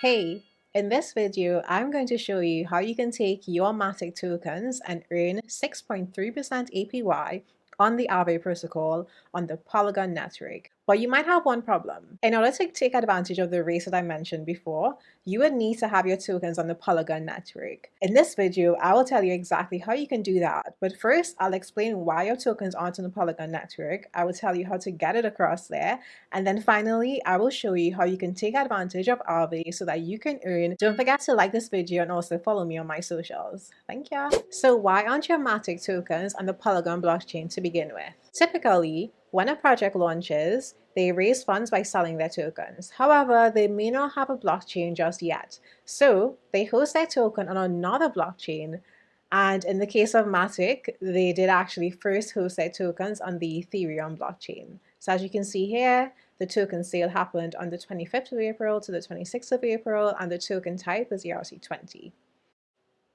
Hey, in this video, I'm going to show you how you can take your Matic tokens and earn 6.3% APY on the Aave Protocol on the Polygon Network. But you might have one problem. In order to take advantage of the rates that I mentioned before, you would need to have your tokens on the Polygon Network. In this video, I will tell you exactly how you can do that. But first, I'll explain why your tokens aren't on the Polygon Network. I will tell you how to get it across there. And then finally, I will show you how you can take advantage of Aave so that you can earn. Don't forget to like this video and also follow me on my socials. Thank you. So why aren't your Matic tokens on the Polygon blockchain to begin with? Typically, when a project launches, they raise funds by selling their tokens. However, they may not have a blockchain just yet. So they host their token on another blockchain. And in the case of Matic, they did actually first host their tokens on the Ethereum blockchain. So as you can see here, the token sale happened on the 25th of April to the 26th of April, and the token type is ERC20.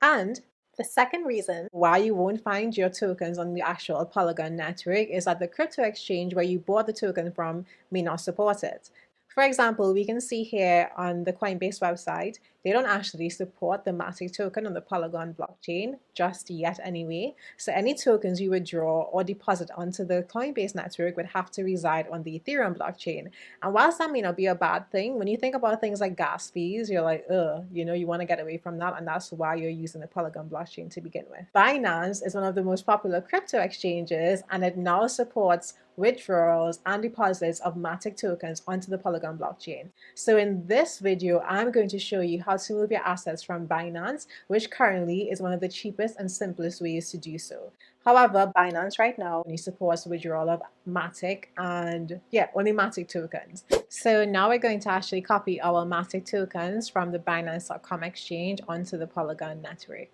And the second reason why you won't find your tokens on the actual Polygon network is that the crypto exchange where you bought the token from may not support it. For example, we can see here on the Coinbase website, they don't actually support the Matic token on the Polygon blockchain just yet anyway. So any tokens you withdraw or deposit onto the Coinbase network would have to reside on the Ethereum blockchain. And whilst that may not be a bad thing, when you think about things like gas fees, you're like, you want to get away from that. And that's why you're using the Polygon blockchain to begin with. Binance is one of the most popular crypto exchanges, and it now supports withdrawals and deposits of Matic tokens onto the Polygon blockchain. So in this video, I'm going to show you how to move your assets from Binance, which currently is one of the cheapest and simplest ways to do so. However, Binance right now only supports withdrawal of Matic and only Matic tokens. So now we're going to actually copy our Matic tokens from the Binance.com exchange onto the Polygon network.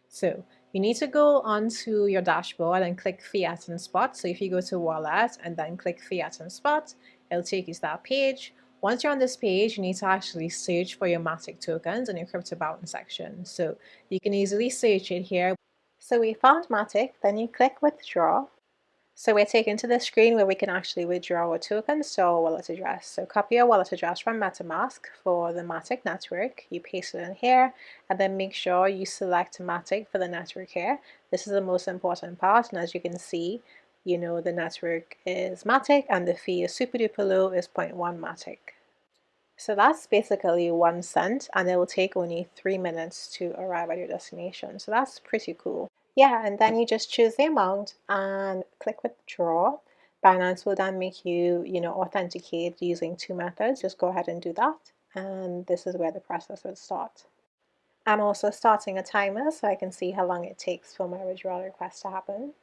So you need to go onto your dashboard and click Fiat and Spot. So if you go to Wallet and then click Fiat and Spot, it'll take you to that page. Once you're on this page, you need to actually search for your Matic tokens in your crypto balance section. So you can easily search it here. So we found Matic, then you click Withdraw. So we're taken to the screen where we can actually withdraw our tokens to our wallet address. So copy your wallet address from MetaMask for the Matic network. You paste it in here and then make sure you select Matic for the network here. This is the most important part, and as you can see, the network is Matic and the fee is super duper low, is 0.1 Matic. So that's basically 1 cent, and it will take only 3 minutes to arrive at your destination. So that's pretty cool. Yeah, and then you just choose the amount and click withdraw. Binance will then make you, authenticate using 2 methods. Just go ahead and do that. And this is where the process will start. I'm also starting a timer so I can see how long it takes for my withdrawal request to happen.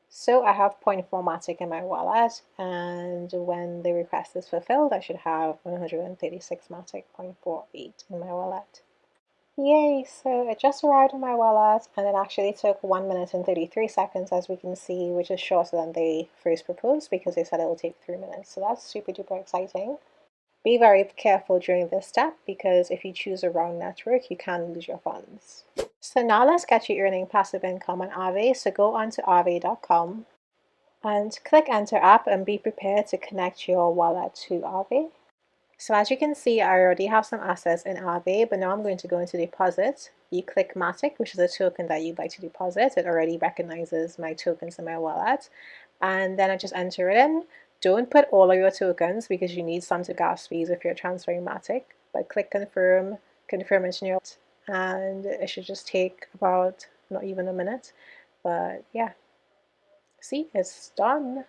So I have 0.4 Matic in my wallet, and when the request is fulfilled, I should have 136 Matic 0.48 in my wallet. Yay, so it just arrived in my wallet, and it actually took 1 minute and 33 seconds, as we can see, which is shorter than they first proposed because they said it will take 3 minutes. So that's super duper exciting. Be very careful during this step because if you choose a wrong network, you can lose your funds. So now let's get you earning passive income on Aave. So go on to aave.com and click Enter App and be prepared to connect your wallet to Aave. So as you can see, I already have some assets in Aave, but now I'm going to go into deposit. You click Matic, which is a token that you'd like to deposit. It already recognizes my tokens in my wallet. And then I just enter it in. Don't put all of your tokens because you need some to gas fees if you're transferring Matic. But click confirm, confirm it in your wallet, and it should just take about not even a minute. But yeah, see, it's done.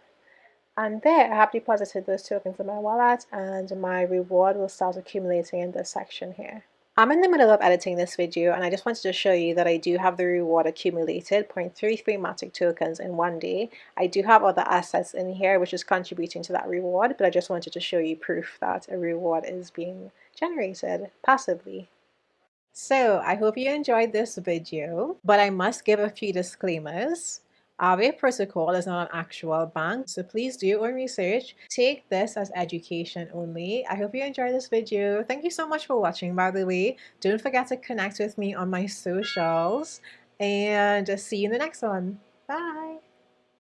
And there, I have deposited those tokens in my wallet, and my reward will start accumulating in this section here. I'm in the middle of editing this video, and I just wanted to show you that I do have the reward accumulated, 0.33 Matic tokens in 1 day. I do have other assets in here which is contributing to that reward, but I just wanted to show you proof that a reward is being generated passively. So I hope you enjoyed this video, but I must give a few disclaimers. Aave Protocol is not an actual bank, so please do your own research. Take this as education only. I hope you enjoyed this video. Thank you so much for watching, by the way. Don't forget to connect with me on my socials, and see you in the next one. Bye!